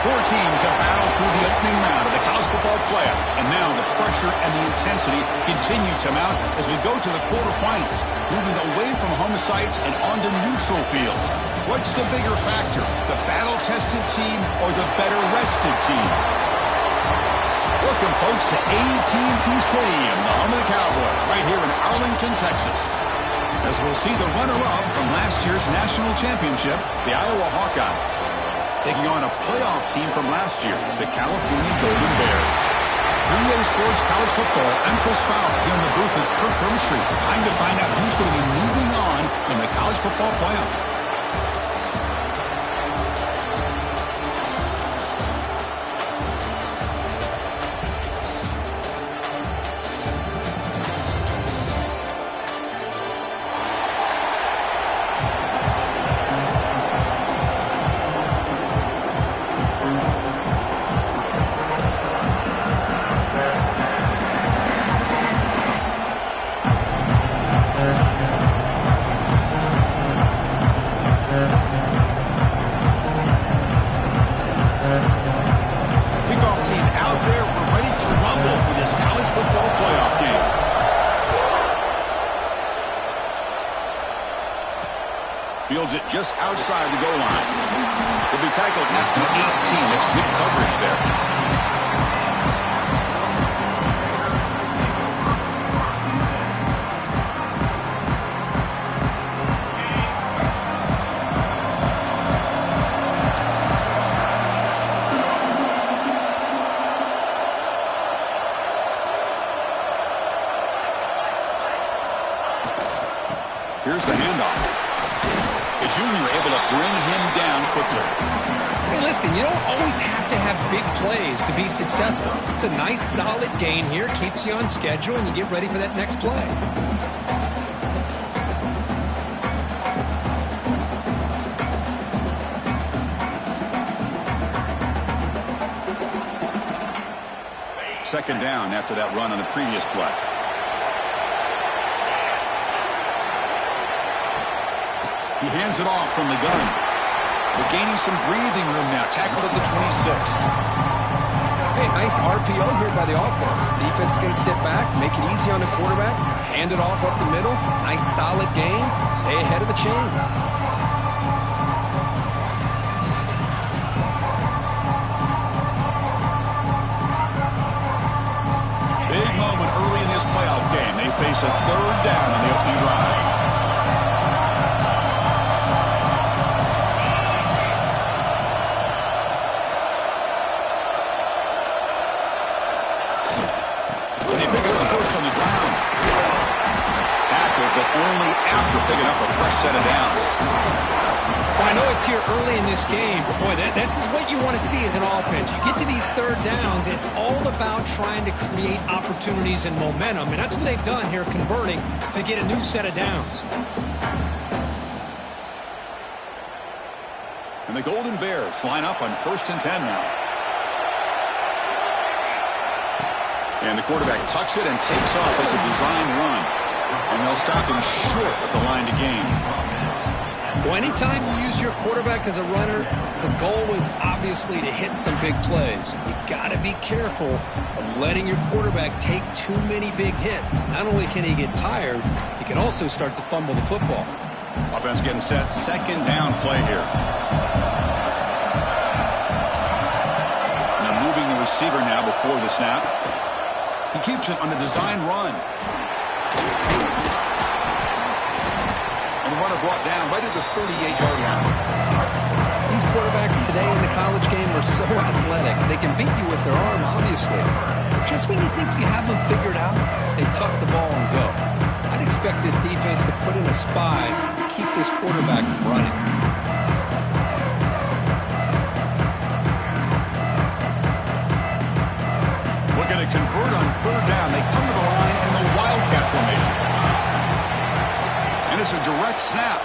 Four teams have battled through the opening round of the college football playoff, and now the pressure and the intensity continue to mount as we go to the quarterfinals, moving away from home sites and onto neutral fields. What's the bigger factor, the battle-tested team or the better-rested team? Welcome, folks, to AT&T Stadium, the home of the Cowboys, right here in Arlington, Texas. As we'll see the runner-up from last year's national championship, the Iowa Hawkeyes, taking on a playoff team from last year, the California Golden Bears. 3A Sports College Football, I'm Chris Fowler here in the booth with Kirk Street. Time to find out who's going to be moving on in the college football playoff. Fields it just outside the goal line. Will be tackled at the 18. That's good coverage there. Here's the handoff. The junior able to bring him down quickly. Hey, listen, you don't always have to have big plays to be successful. It's a nice, solid gain here. Keeps you on schedule, and you get ready for that next play. Second down after that run on the previous play. He hands it off from the gun. They're gaining some breathing room now. Tackled at the 26. Hey, nice RPO here by the offense. Defense is going to sit back, make it easy on the quarterback, hand it off up the middle. Nice solid game. Stay ahead of the chains. Big moment early in this playoff game. They face a third down on the opening drive. Only after picking up a fresh set of downs. Well, I know it's here early in this game, but boy, this is what you want to see as an offense. You get to these third downs, it's all about trying to create opportunities and momentum, and that's what they've done here, converting to get a new set of downs. And the Golden Bears line up on 1st and 10 now. And the quarterback tucks it and takes off as a design run. And they'll stop him short at the line to gain. Well, anytime you use your quarterback as a runner, the goal is obviously to hit some big plays. You got to be careful of letting your quarterback take too many big hits. Not only can he get tired, he can also start to fumble the football. Offense getting set. Second down play here. Now moving the receiver now before the snap. He keeps it on a design run. And the runner brought down right at the 38-yard line. These quarterbacks today in the college game are so athletic. They can beat you with their arm, obviously. Just when you think you have them figured out, they tuck the ball and go. I'd expect this defense to put in a spy to keep this quarterback from running. Looking to convert on third down. They come to the line in the Wildcat formation. And it's a direct snap.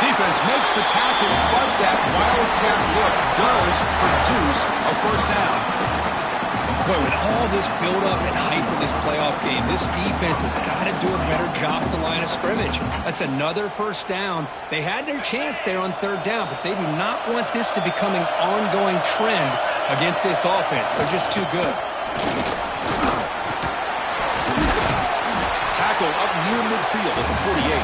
Defense makes the tackle, but that Wildcat look does produce a first down. Boy, with all this build-up and hype of this playoff game, this defense has got to do a better job at the line of scrimmage. That's another first down. They had their chance there on third down, but they do not want this to become an ongoing trend against this offense. They're just too good. Tackle up near midfield at the 48.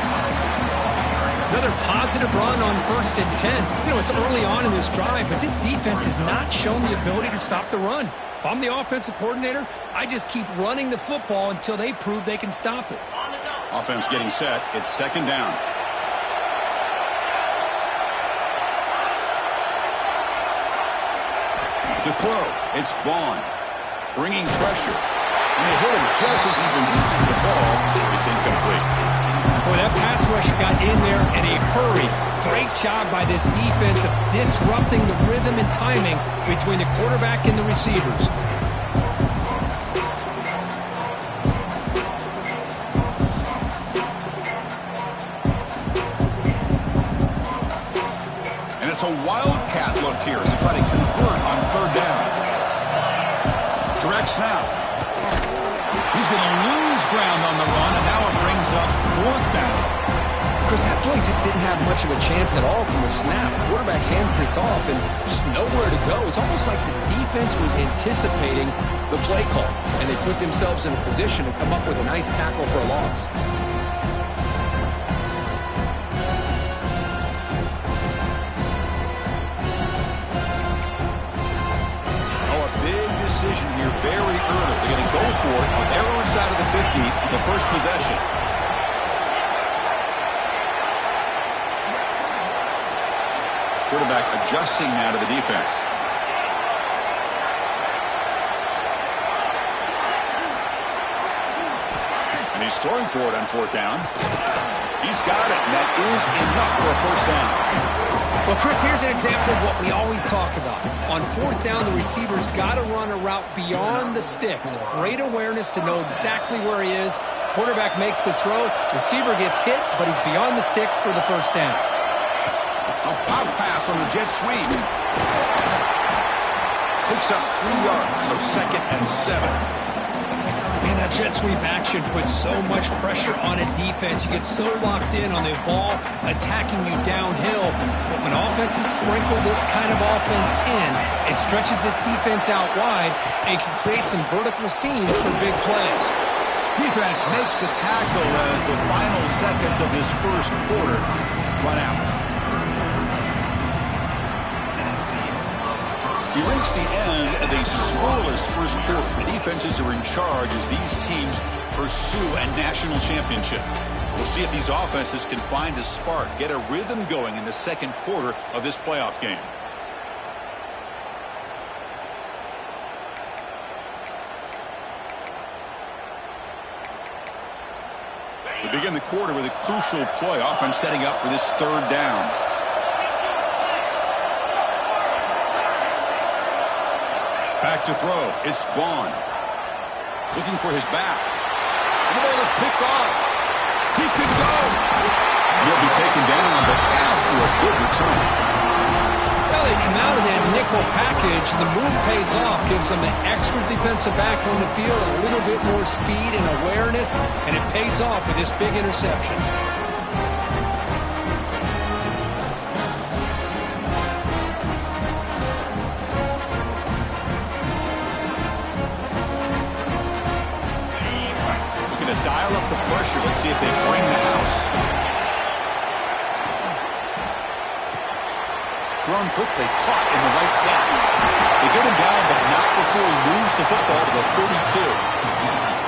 Another positive run on 1st and 10. You know, it's early on in this drive, but this defense has not shown the ability to stop the run. If I'm the offensive coordinator, I just keep running the football until they prove they can stop it. Offense getting set. It's 2nd down. To throw, it's Vaughn. Bringing pressure. And they hit him just as he releases the ball. It's incomplete. Boy, that pass rush got in there in a hurry. Great job by this defense of disrupting the rhythm and timing between the quarterback and the receivers. And it's a wildcat look here as they try to convert on 3rd down. Direct snap. He's going to lose ground on the run, and now it brings up 4th down. Chris, that play just didn't have much of a chance at all from the snap. The quarterback hands this off, and just nowhere to go. It's almost like the defense was anticipating the play call, and they put themselves in a position to come up with a nice tackle for a loss. Decision here very early. They're going to go for it on their own side of the 50 on the first possession. Quarterback adjusting now to the defense. And he's throwing for it on 4th down. He's got it, and that is enough for a first down. Well, Chris, here's an example of what we always talk about. On 4th down, the receiver's got to run a route beyond the sticks. Great awareness to know exactly where he is. Quarterback makes the throw. Receiver gets hit, but he's beyond the sticks for the first down. A pop pass on the jet sweep. Picks up 3 yards, so 2nd and 7. Man, that jet sweep action puts so much pressure on a defense. You get so locked in on the ball attacking you downhill. But when offenses sprinkle this kind of offense in, it stretches this defense out wide and can create some vertical seams for big plays. Defense makes the tackle as the final seconds of this first quarter run out. We reach the end of a scoreless first quarter. The defenses are in charge as these teams pursue a national championship. We'll see if these offenses can find a spark, get a rhythm going in the second quarter of this playoff game. We begin the quarter with a crucial play. Offense setting up for this 3rd down. Back to throw. It's Vaughn. Looking for his back. And the ball is picked off. He could go. He'll be taken down, but after a good return. Well, they come out of that nickel package. The move pays off. Gives them an extra defensive back on the field, a little bit more speed and awareness, and it pays off with this big interception. Dial up the pressure. Let's see if they bring the house. Thrown quickly, caught in the right flat. They get him down, but not before he moves the football to the 32.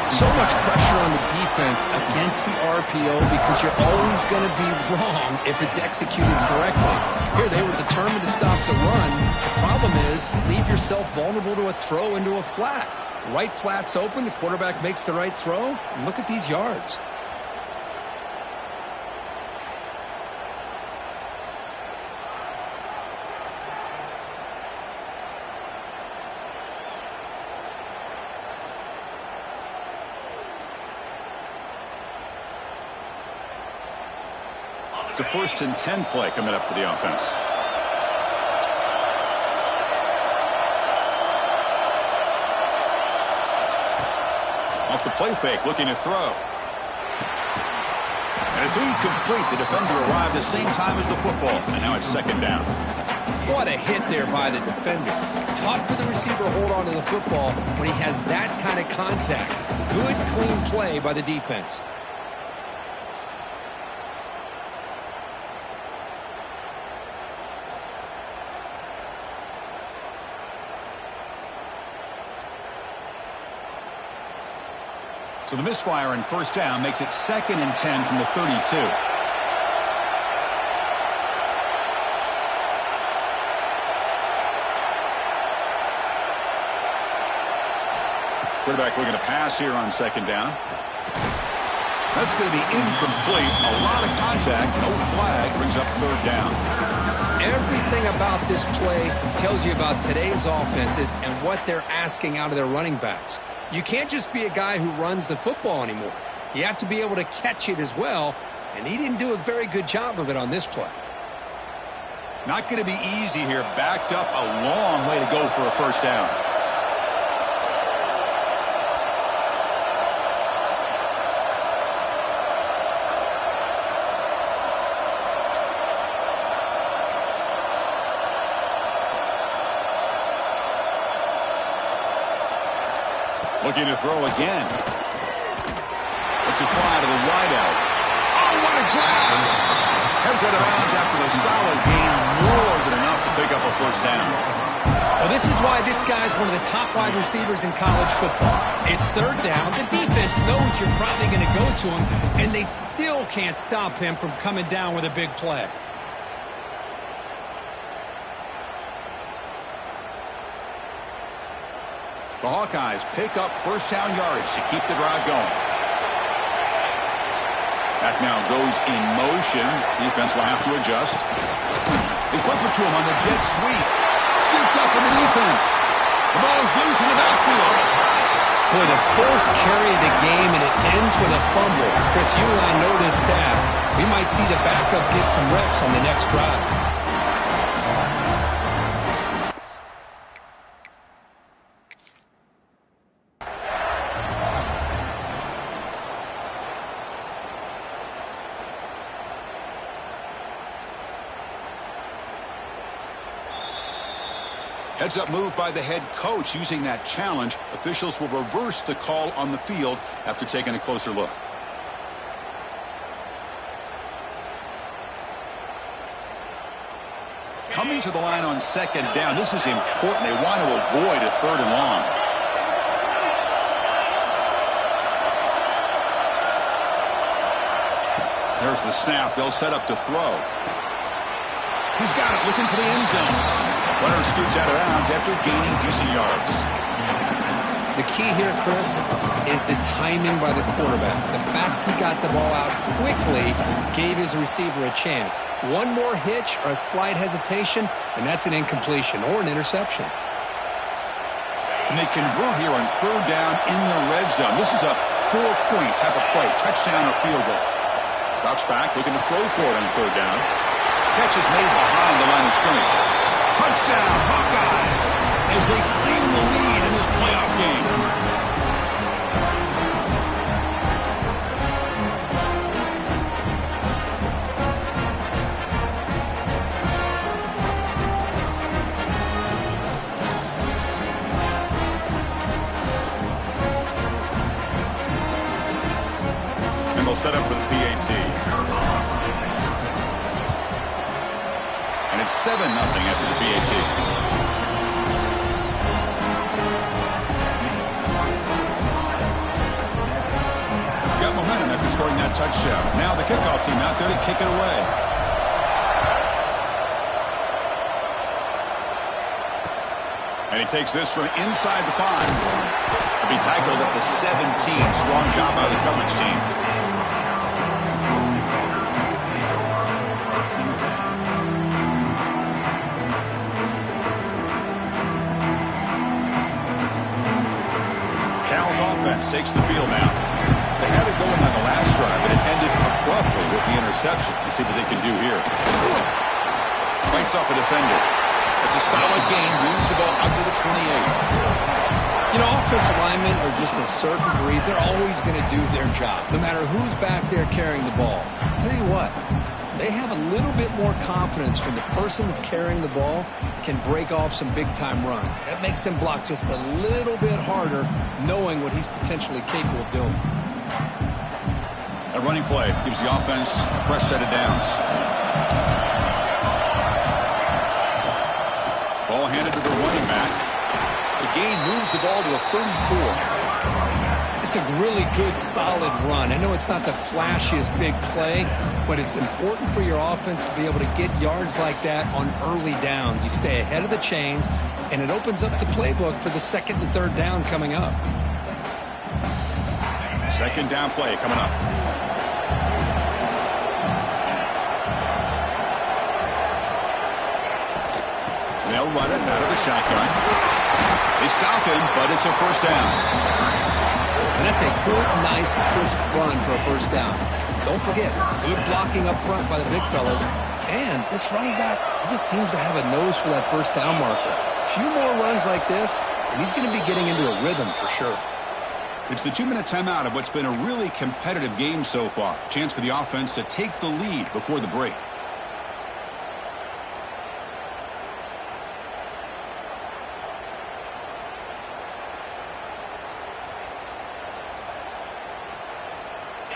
So much pressure on the defense against the RPO because you're always going to be wrong if it's executed correctly. Here, they were determined to stop the run. The problem is you leave yourself vulnerable to a throw into a flat. Right flat's open, the quarterback makes the right throw. And look at these yards. It's a 1st and 10 play coming up for the offense. Off the play fake, looking to throw. And it's incomplete. The defender arrived the same time as the football. And now it's second down. What a hit there by the defender. Tough for the receiver to hold on to the football when he has that kind of contact. Good, clean play by the defense. So the misfire on first down makes it 2nd and 10 from the 32. Quarterback looking to pass here on second down. That's going to be incomplete. A lot of contact. No flag. Brings up third down. Everything about this play tells you about today's offenses and what they're asking out of their running backs. You can't just be a guy who runs the football anymore. You have to be able to catch it as well, and he didn't do a very good job of it on this play. Not going to be easy here. Backed up a long way to go for a first down. Looking to throw again. It's a fly to the wideout. Oh, what a grab! Heads out of bounds after a solid gain, more than enough to pick up a first down. Well, this is why this guy's one of the top wide receivers in college football. It's third down. The defense knows you're probably going to go to him, and they still can't stop him from coming down with a big play. The Hawkeyes pick up first down yardage to keep the drive going. Back now goes in motion. Defense will have to adjust. They flip it to him on the jet sweep. Scooped up in the defense. The ball is loose in the backfield. Boy, the first carry of the game, and it ends with a fumble. Chris, you and I know this staff. We might see the backup get some reps on the next drive. Heads up move by the head coach. Using that challenge, officials will reverse the call on the field after taking a closer look. Coming to the line on second down. This is important. They want to avoid a third and long. There's the snap. They'll set up to throw. He's got it, looking for the end zone. Runner scoots out of bounds after gaining decent yards. The key here, Chris, is the timing by the quarterback. The fact he got the ball out quickly gave his receiver a chance. One more hitch or a slight hesitation, and that's an incompletion or an interception. And they convert here on third down in the red zone. This is a 4-point type of play, touchdown or field goal. Drops back, looking to throw for it on third down. Catch is made behind the line of scrimmage. Touchdown, Hawkeyes, as they claim the lead in this playoff game. And they'll set up for the PAT. And it's 7-0 after the PAT. Got momentum after scoring that touchdown. Now the kickoff team out there to kick it away. And he takes this from inside the 5. He'll be tackled at the 17. Strong job by the coverage team. Offense takes the field now. They had it going on the last drive, but it ended abruptly with the interception. Let's see what they can do here. Fights off a defender. It's a solid gain. Moves the ball up to the 28. You know, offensive linemen are just a certain breed. They're always going to do their job, no matter who's back there carrying the ball. I'll tell you what, they have a little bit more confidence when the person that's carrying the ball can break off some big-time runs. That makes them block just a little bit harder, knowing what he's potentially capable of doing. A running play gives the offense a fresh set of downs. Ball handed to the running back. The gain moves the ball to a 34. It's a really good, solid run. I know it's not the flashiest big play, but it's important for your offense to be able to get yards like that on early downs. You stay ahead of the chains, and it opens up the playbook for the second and third down coming up. Second down play coming up. They'll run it out of the shotgun. They stop him, but it's a first down. And that's a good, nice, crisp run for a first down. Don't forget, good blocking up front by the big fellas. And this running back, he just seems to have a nose for that first down marker. A few more runs like this, and he's going to be getting into a rhythm for sure. It's the 2-minute timeout of what's been a really competitive game so far. Chance for the offense to take the lead before the break.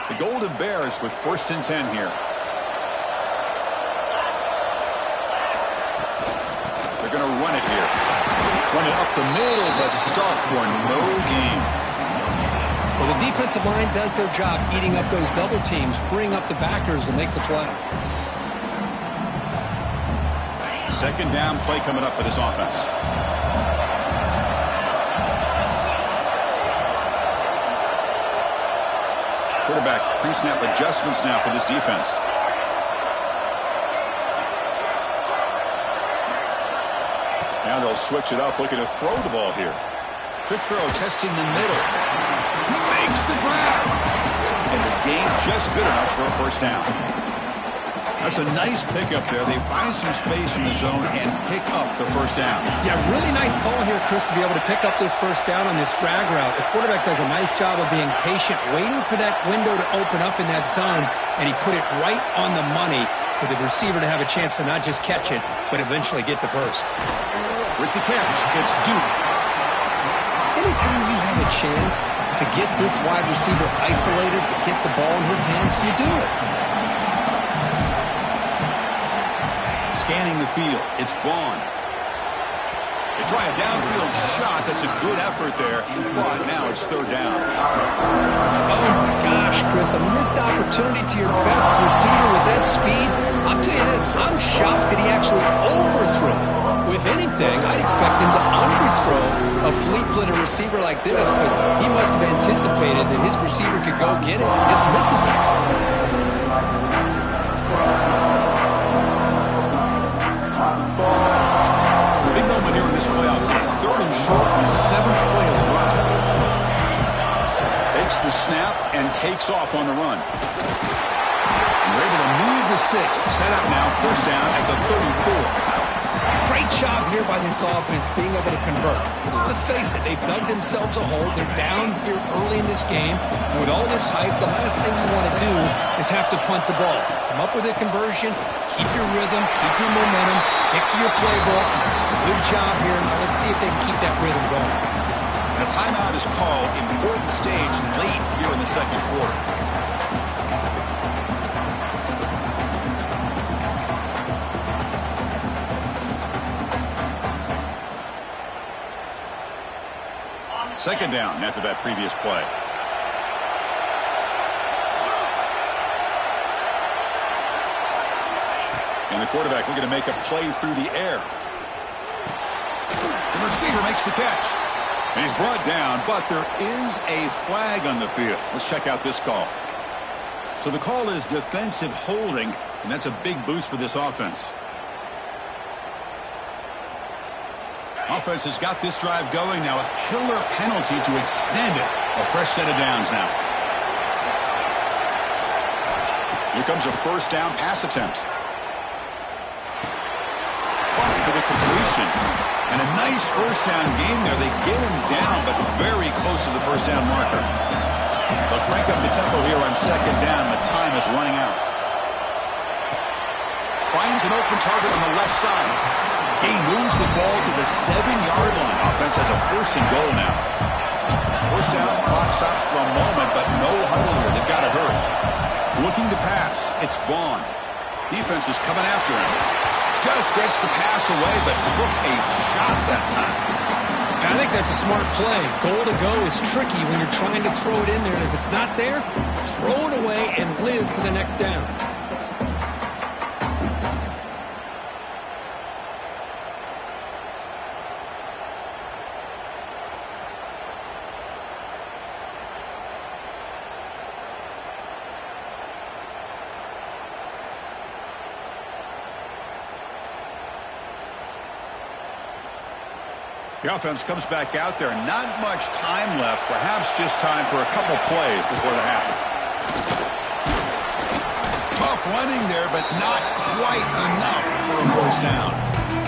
The Golden Bears with 1st and 10 here. They're going to run it here. Run it up the middle, but stop for no gain. Well, the defensive line does their job eating up those double teams, freeing up the backers to make the play. Second down play coming up for this offense. Quarterback pre-snap adjustments now for this defense. Now they'll switch it up, looking to throw the ball here. Quick throw, testing the middle. He makes the grab. And the gain just good enough for a first down. That's a nice pickup there. They find some space in the zone and pick up the first down. Yeah, really nice call here, Chris, to be able to pick up this first down on this drag route. The quarterback does a nice job of being patient, waiting for that window to open up in that zone, and he put it right on the money for the receiver to have a chance to not just catch it, but eventually get the first. With the catch, it's Duke. Anytime you have a chance to get this wide receiver isolated, to get the ball in his hands, you do it. Scanning the field, it's Vaughn. They try a downfield shot. That's a good effort there, but now it's third down. Oh my gosh, Chris, a missed opportunity to your best receiver with that speed. I'll tell you this, I'm shocked that he actually overthrew. If anything, I'd expect him to underthrow a fleet-footed receiver like this, but he must have anticipated that his receiver could go get it and just misses it. Big moment here in this playoff game. Third and short on the 7th play of the drive. Takes the snap and takes off on the run. And we're able to move the sticks. Set up now, first down at the 34. Great job here by this offense being able to convert. Let's face it, they've dug themselves a hole. They're down here early in this game. And with all this hype, the last thing you want to do is have to punt the ball. Come up with a conversion, keep your rhythm, keep your momentum, stick to your playbook. Good job here. Now let's see if they can keep that rhythm going. And a timeout is called. Important stage late here in the second quarter. Second down after that previous play. And the quarterback looking to make a play through the air. The receiver makes the catch. And he's brought down, but there is a flag on the field. Let's check out this call. So the call is defensive holding, and that's a big boost for this offense. Offense has got this drive going. Now a killer penalty to extend it. A fresh set of downs now. Here comes a first down pass attempt. Clock for the completion. And a nice first down gain there. They get him down, but very close to the first down marker. They'll crank up the tempo here on second down. The time is running out. Finds an open target on the left side. Gain moves the ball to the 7-yard line. Offense has a first and goal now. First down, clock stops for a moment, but no huddle here. They've got to hurry. Looking to pass. It's Vaughn. Defense is coming after him. Just gets the pass away, but took a shot that time. I think that's a smart play. Goal to go is tricky when you're trying to throw it in there. And if it's not there, throw it away and live for the next down. The offense comes back out there. Not much time left. Perhaps just time for a couple plays before the half. Tough running there, but not quite enough for a first down.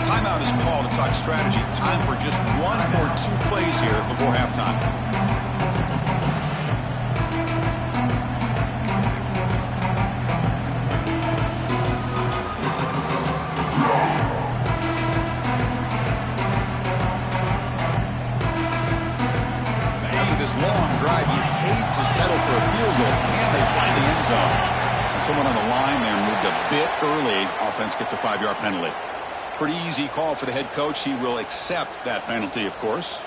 Timeout is called to talk strategy. Time for just 1 or 2 plays here before halftime. Long drive, you'd hate to settle for a field goal. Can they find the end zone? Someone on the line there moved a bit early. Offense gets a 5-yard penalty. Pretty easy call for the head coach. He will accept that penalty, of course.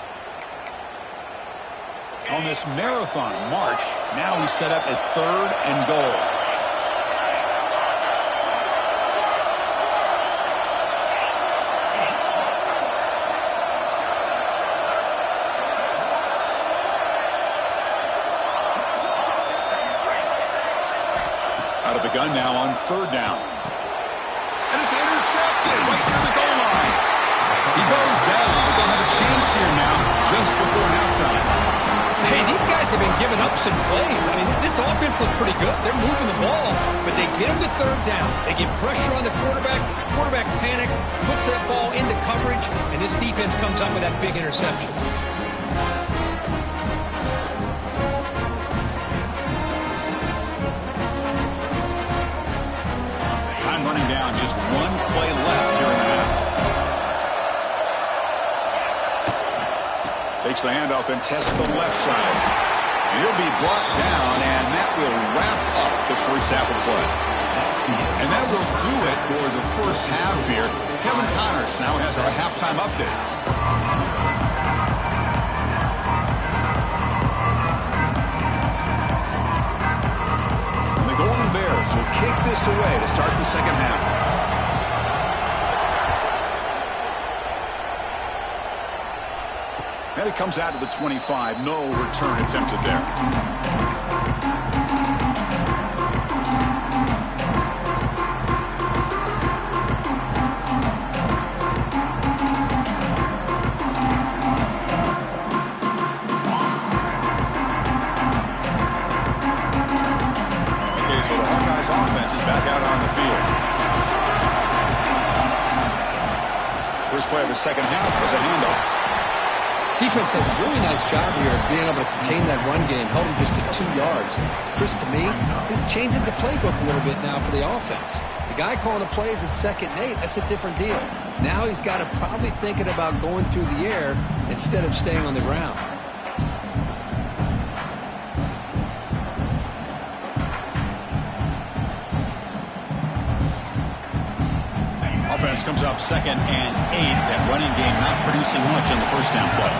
On this marathon march, now we set up a 3rd and goal. Out of the gun now on 3rd down. And it's intercepted right near the goal line. He goes down, but they'll have a chance here now just before halftime. Hey, these guys have been giving up some plays. I mean, this offense looks pretty good. They're moving the ball, but they get him to 3rd down. They get pressure on the quarterback. Quarterback panics, puts that ball into coverage, and this defense comes up with that big interception. Running down, just 1 play left here in the half. Takes the handoff and tests the left side. He'll be brought down, and that will wrap up the first half of play. And that will do it for the first half here. Kevin Connors now has our halftime update. Bears will kick this away to start the second half. And it comes out of the 25. No return attempted there. Offense is back out on the field. First play of the second half was a handoff. Defense does a really nice job here of being able to contain that run game, held him just to 2 yards. Chris, to me, this changes the playbook a little bit now for the offense. The guy calling the plays at 2nd and 8, that's a different deal. Now he's got to probably thinking about going through the air instead of staying on the ground. Offense comes up 2nd and 8. That running game not producing much on the first down play.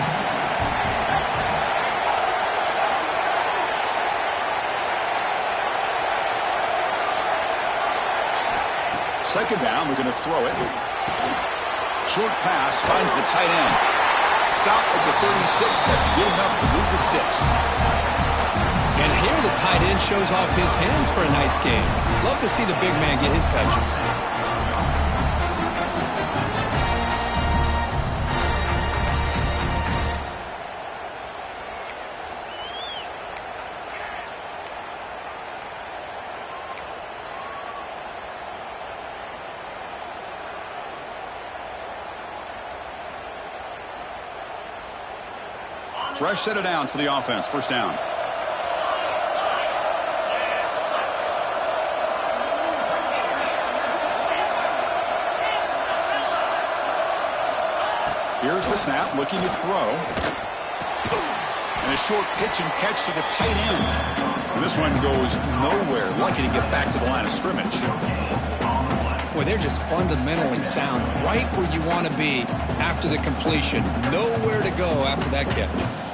Second down, we're going to throw it. Short pass, finds the tight end. Stop at the 36. That's good enough to move the sticks. And here the tight end shows off his hands for a nice game. Love to see the big man get his touches. Fresh set of downs for the offense. First down. Here's the snap, looking to throw. And a short pitch and catch to the tight end. And this one goes nowhere. Lucky to get back to the line of scrimmage. Boy, they're just fundamentally sound. Right where you want to be after the completion. Nowhere to go after that catch.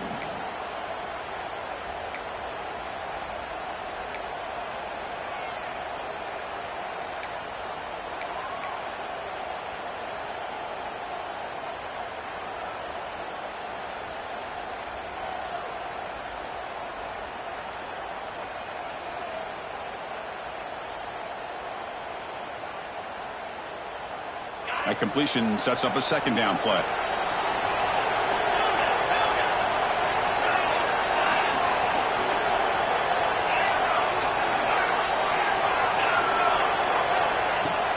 That completion sets up a second down play.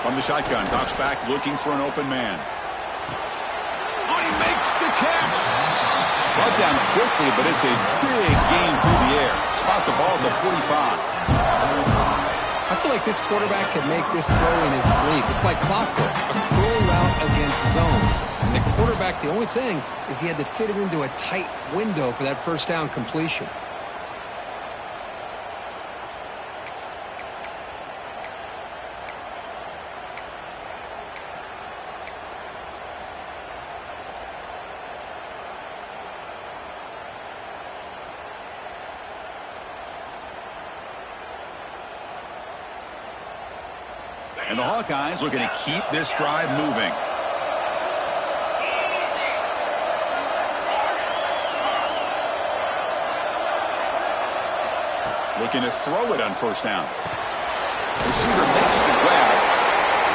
From the shotgun, drops back looking for an open man. Oh, he makes the catch. Brought down quickly, but it's a big gain through the air. Spot the ball at the 45. I feel like this quarterback could make this throw in his sleep. It's like clockwork, a curl route against zone. And the quarterback, the only thing is he had to fit it into a tight window for that first down completion. And the Hawkeyes looking to keep this drive moving. Looking to throw it on first down. Receiver makes the grab.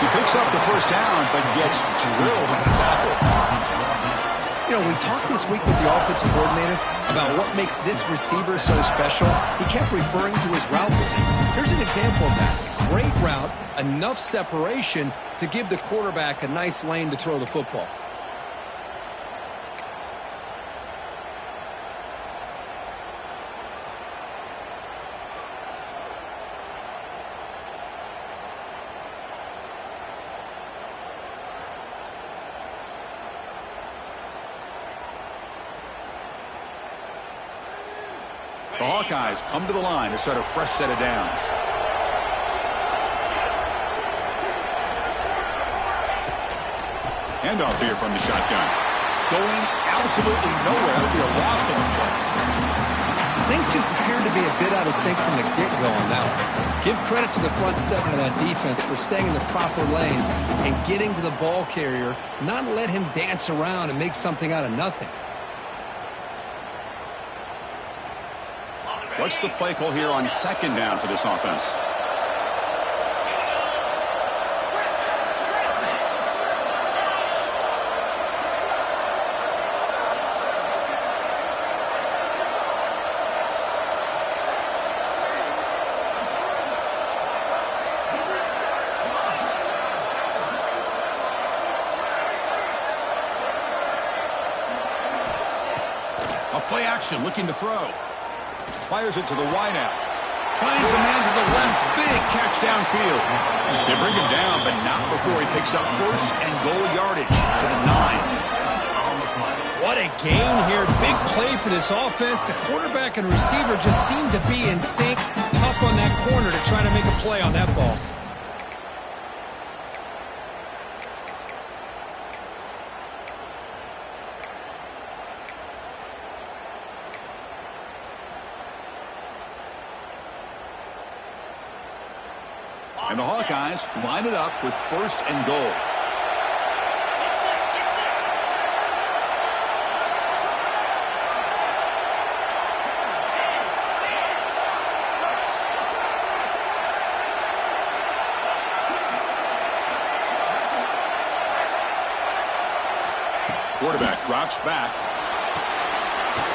He picks up the first down, but gets drilled on the tackle. You know, we talked this week with the offensive coordinator about what makes this receiver so special. He kept referring to his route running. Here's an example of that. Great route, enough separation to give the quarterback a nice lane to throw the football. The Hawkeyes come to the line to start a fresh set of downs. Handoff here from the shotgun. Going absolutely nowhere. That'll be a loss on the play. Things just appeared to be a bit out of sync from the get-go on that one. Give credit to the front seven of that defense for staying in the proper lanes and getting to the ball carrier, not let him dance around and make something out of nothing. What's the play call here on second down for this offense? A play action looking to throw. Fires it to the wideout. Finds a man to the left. Big catch downfield. They bring him down, but not before he picks up first and goal yardage to the 9. What a gain here. Big play for this offense. The quarterback and receiver just seem to be in sync. Tough on that corner to try to make a play on that ball. And the Hawkeyes line it up with first and goal. Quarterback drops back.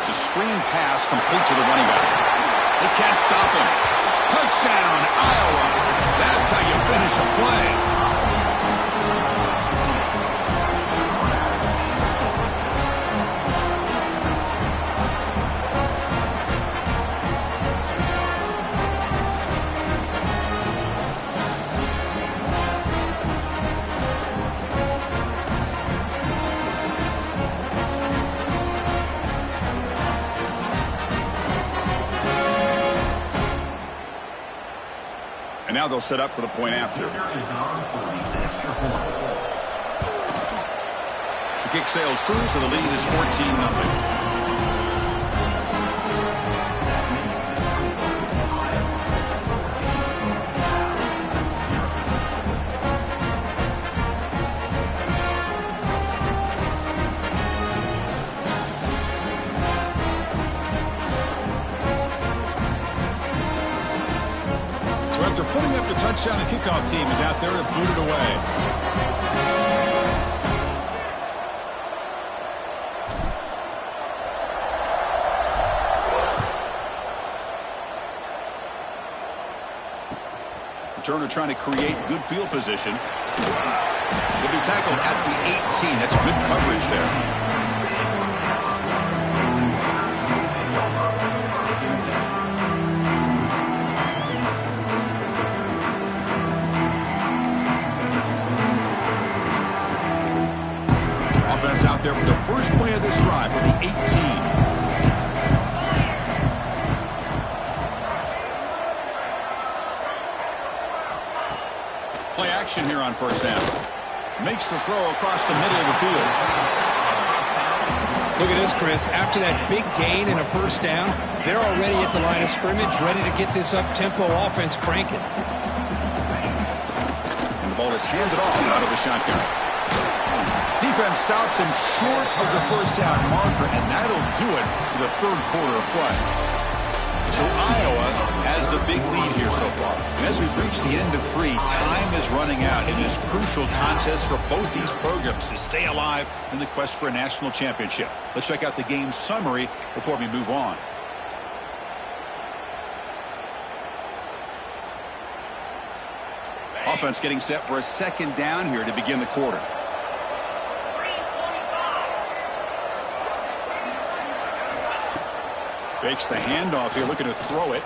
It's a screen pass complete to the running back. They can't stop him. Touchdown, Iowa. That's how you finish a play. Now they'll set up for the point after. The kick sails through, so the lead is 14-0. After putting up the touchdown, the kickoff team is out there to boot it away. Returner trying to create good field position. He'll be tackled at the 18. That's good coverage there. Offense out there for the first play of this drive from the 18. Play action here on first down. Makes the throw across the middle of the field. Look at this, Chris. After that big gain and a first down, they're already at the line of scrimmage, ready to get this up-tempo offense cranking. And the ball is handed off out of the shotgun. Defense stops him short of the first down marker, and that'll do it for the third quarter of play. So Iowa has the big lead here so far. And as we reach the end of 3, time is running out in this crucial contest for both these programs to stay alive in the quest for a national championship. Let's check out the game summary before we move on. Offense getting set for a second down here to begin the quarter. Fakes the handoff here, looking to throw it.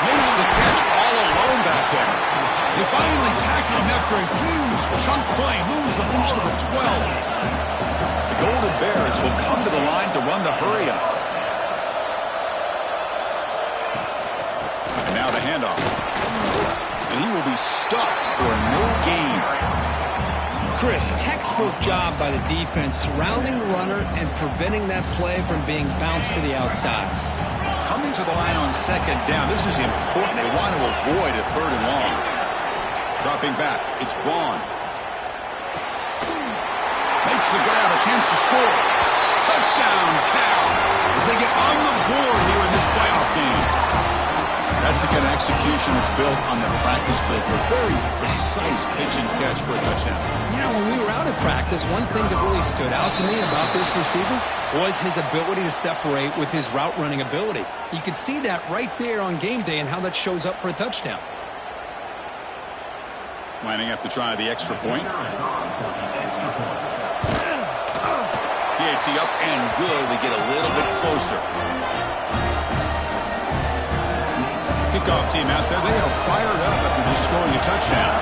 Makes the catch all alone back there. They finally tackle him after a huge chunk play. Moves the ball to the 12. The Golden Bears will come to the line to run the hurry up. And now the handoff. And he will be stuffed for no gain. Chris, textbook job by the defense surrounding the runner and preventing that play from being bounced to the outside. Coming to the line on second down, this is important. They want to avoid a third and long. Dropping back, it's Vaughn. Makes the grab, a chance to score. Touchdown, Cal, as they get on the board here in this playoff game. That's the kind of execution that's built on the practice field. A very precise pitch and catch for a touchdown. You know, when we were out at practice, one thing that really stood out to me about this receiver was his ability to separate with his route running ability. You could see that right there on game day and how that shows up for a touchdown. Lining up to try the extra point. PAT up and good. We get a little bit closer. Kickoff team out there, they are fired up after just scoring a touchdown.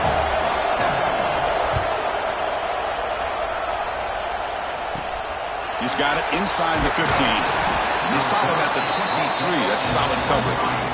He's got it inside the 15. They stop him at the 23. That's solid coverage.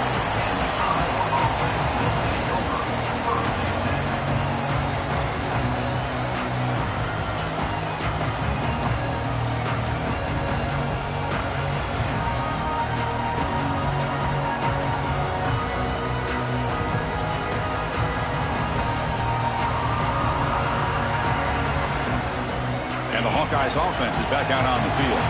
And the Hawkeyes offense is back out on the field.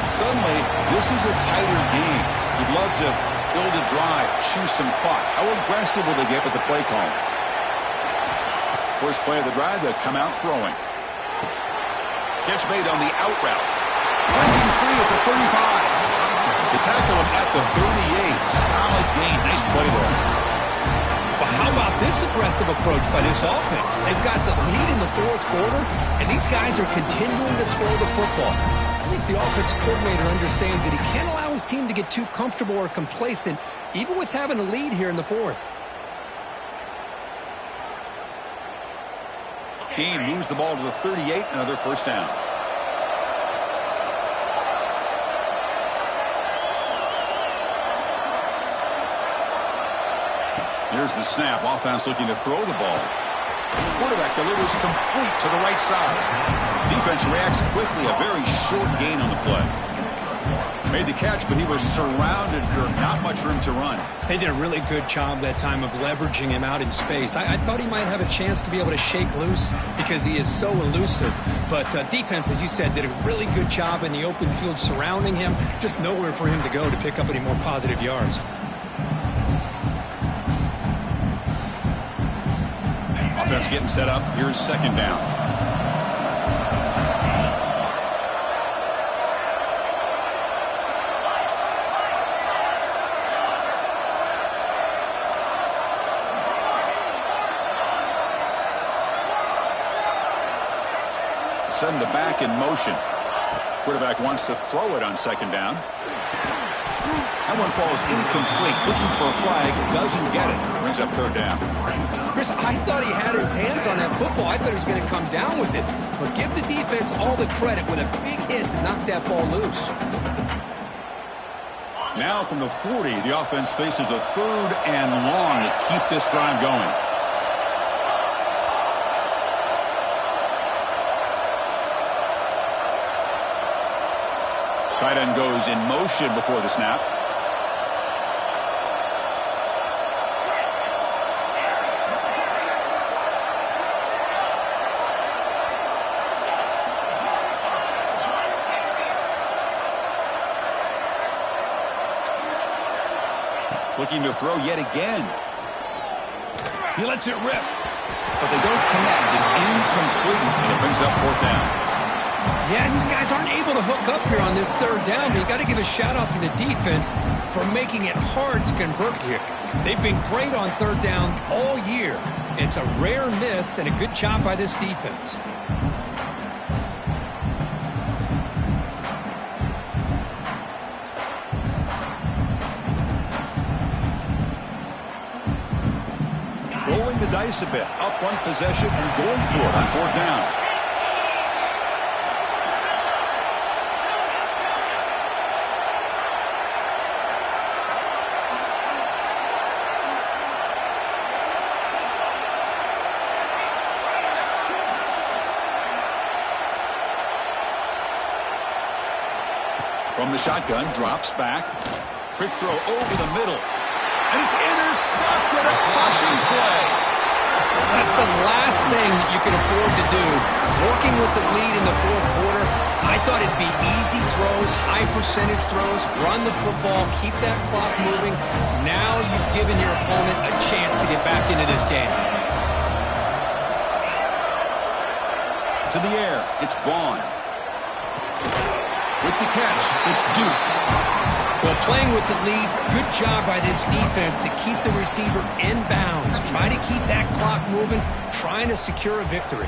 Suddenly, this is a tighter game. You'd love to build a drive, choose some clock. How aggressive will they get with the play call? First play of the drive, they'll come out throwing. Catch made on the out route. Breaking free at the 35. They tackle him at the 38. Solid gain. Nice play there. But how about this aggressive approach by this offense? They've got the lead in the fourth quarter, and these guys are continuing to throw the football. I think the offense coordinator understands that he can't allow his team to get too comfortable or complacent, even with having a lead here in the fourth. Gain moves the ball to the 38, another first down. Here's the snap. Offense looking to throw the ball. Quarterback delivers complete to the right side. Defense reacts quickly. A very short gain on the play. Made the catch, but he was surrounded. Not much room to run. They did a really good job that time of leveraging him out in space. I thought he might have a chance to be able to shake loose because he is so elusive. But defense, as you said, did a really good job in the open field surrounding him. Just nowhere for him to go to pick up any more positive yards. Offense getting set up. Here's second down. Send the back in motion. Quarterback wants to throw it on second down. That one falls incomplete. Looking for a flag. Doesn't get it. Brings up third down. Chris, I thought he had his hands on that football. I thought he was going to come down with it. But give the defense all the credit with a big hit to knock that ball loose. Now from the 40, the offense faces a third and long to keep this drive going. Tight end goes in motion before the snap. Looking to throw yet again. He lets it rip, but they don't connect. It's incomplete, and it brings up fourth down. Yeah, these guys aren't able to hook up here on this third down, but you got to give a shout out to the defense for making it hard to convert here. They've been great on third down all year. It's a rare miss and a good job by this defense. Rolling the dice a bit, up one possession and going for it on fourth down. From the shotgun, drops back. Quick throw over the middle. And it's intercepted. A crushing play. That's the last thing you can afford to do. Working with the lead in the fourth quarter, I thought it'd be easy throws, high percentage throws, run the football, keep that clock moving. Now you've given your opponent a chance to get back into this game. To the air, it's Vaughn. With the catch, it's Duke. Well, playing with the lead, good job by this defense to keep the receiver in bounds. Try to keep that clock moving, trying to secure a victory.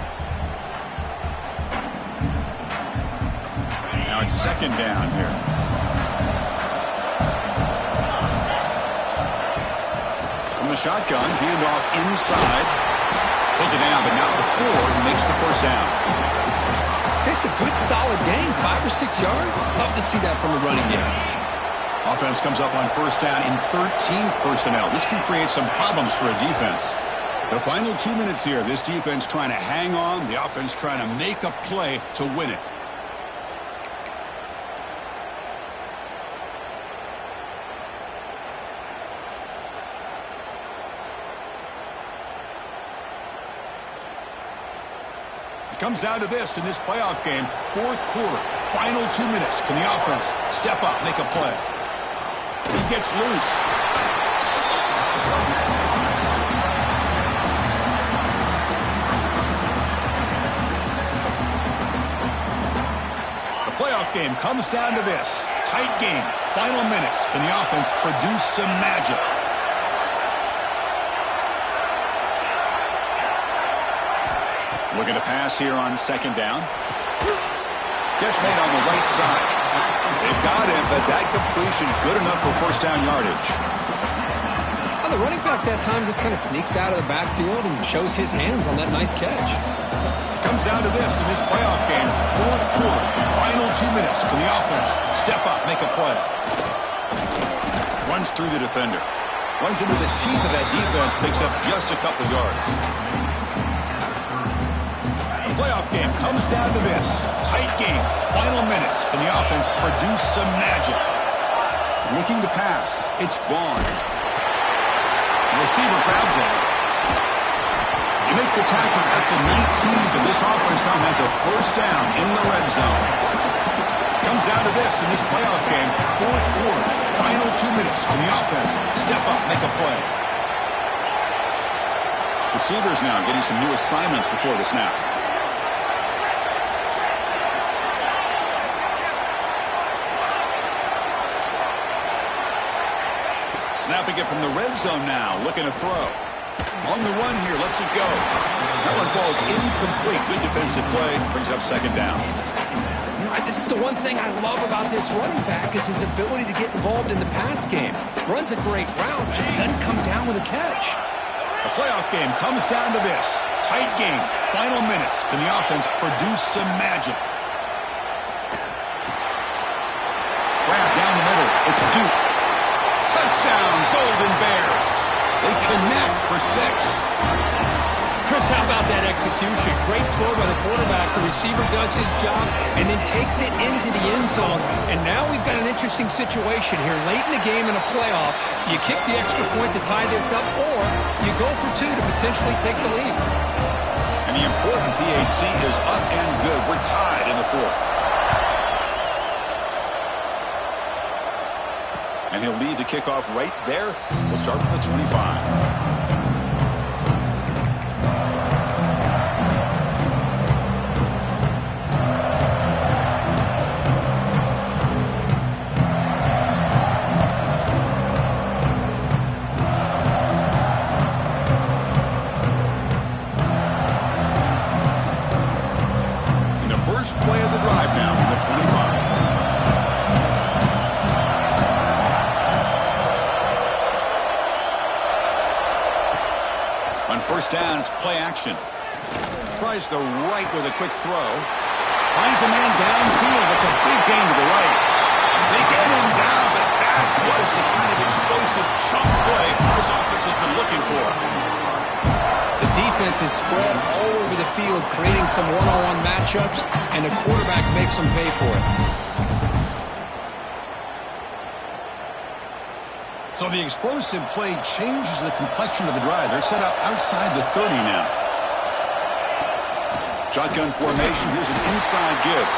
Now it's second down here. From the shotgun, handoff inside. Taken down, but not before he makes the first down. It's a good, solid game, 5 or 6 yards. Love to see that from the running game. Offense comes up on first down in 13 personnel. This can create some problems for a defense. The final 2 minutes here, this defense trying to hang on, the offense trying to make a play to win it. It comes down to this in this playoff game, fourth quarter, final 2 minutes. Can the offense step up, make a play? He gets loose. The playoff game comes down to this. Tight game, final minutes. Can the offense produce some magic? Looking to pass here on second down. Catch made on the right side. They've got him, but that completion good enough for first down yardage. Well, the running back that time just kind of sneaks out of the backfield and shows his hands on that nice catch. Comes down to this in this playoff game. Fourth quarter, final 2 minutes. Can the offense step up, make a play? Runs through the defender. Runs into the teeth of that defense, picks up just a couple yards. The playoff game comes down to this. Tight game, final minutes. Can the offense produce some magic? Looking to pass. It's Vaughn. The receiver grabs it. You make the tackle at the 19, but this offense now has a first down in the red zone. Comes down to this in this playoff game. Fourth quarter, final 2 minutes. Can the offense step up, make a play? Receivers now getting some new assignments before the snap. Snapping it from the red zone now, looking to throw. On the run here, lets it go. That one falls incomplete. Good defensive play, brings up second down. You know, this is the one thing I love about this running back is his ability to get involved in the pass game. Runs a great route, just doesn't come down with a catch. The playoff game comes down to this. Tight game, final minutes. Can the offense produce some magic? Grab down the middle. It's Duke. Touchdown, Golden Bears. They connect for 6. Chris, how about that execution? Great throw by the quarterback. The receiver does his job and then takes it into the end zone. And now we've got an interesting situation here. Late in the game in a playoff, do you kick the extra point to tie this up, or you go for 2 to potentially take the lead? And the important PAT is up and good. We're tied in the 4th. And he'll lead the kickoff right there. We'll start from the 25. In the first play of the drive now from the 25. On first down, it's play action. Tries the right with a quick throw. Finds a man downfield. That's a big gain to the right. They get him down, but that was the kind of explosive chunk play this offense has been looking for. The defense is spread all over the field, creating some one-on-one matchups, and the quarterback makes them pay for it. So the explosive play changes the complexion of the drive. They're set up outside the 30 now. Shotgun formation. Here's an inside give.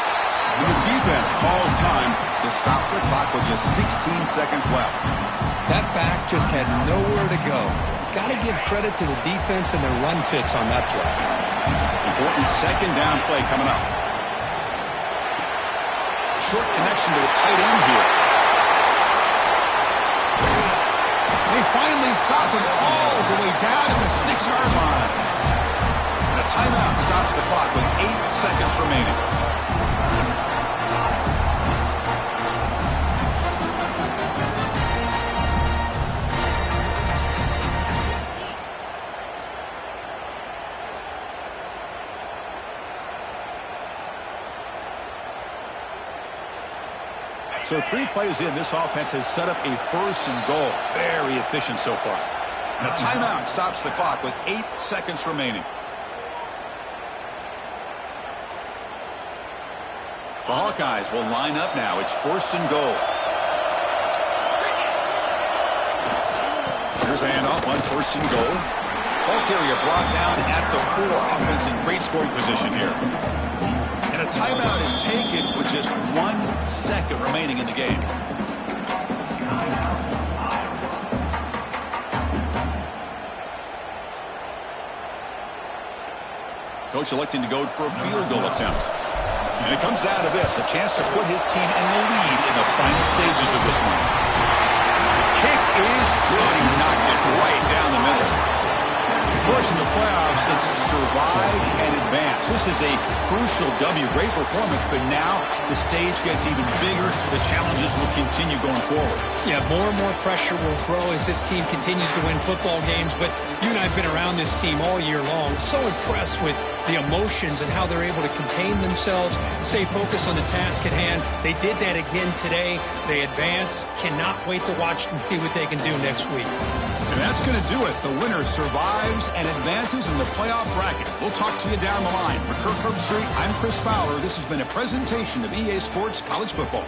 And the defense calls time to stop the clock with just 16 seconds left. That back just had nowhere to go. Got to give credit to the defense and their run fits on that play. Important second down play coming up. Short connection to the tight end here. They finally stop it all the way down to the 6-yard line. And a timeout stops the clock with 8 seconds remaining. So 3 plays in, this offense has set up a first and goal. Very efficient so far. And a timeout stops the clock with 8 seconds remaining. The Hawkeyes will line up now. It's first and goal. Here's the handoff on first and goal. Ball carrier brought down at the 4. Offense in great scoring position here. And a timeout is taken with just 1 second remaining in the game. Coach electing to go for a field goal attempt. And it comes down to this, a chance to put his team in the lead in the final stages of this one. The kick is good. He knocked it right down the middle. course, in the playoffs, it's survive and advance. This is a crucial W. Great performance, but now the stage gets even bigger. The challenges will continue going forward. Yeah, more and more pressure will grow as this team continues to win football games, but you and I have been around this team all year long. So impressed with the emotions and how they're able to contain themselves, stay focused on the task at hand. They did that again today. They advance. Cannot wait to watch and see what they can do next week. And that's going to do it. The winner survives and advances in the playoff bracket. We'll talk to you down the line. For Kirk Herbstreit, I'm Chris Fowler. This has been a presentation of EA Sports College Football.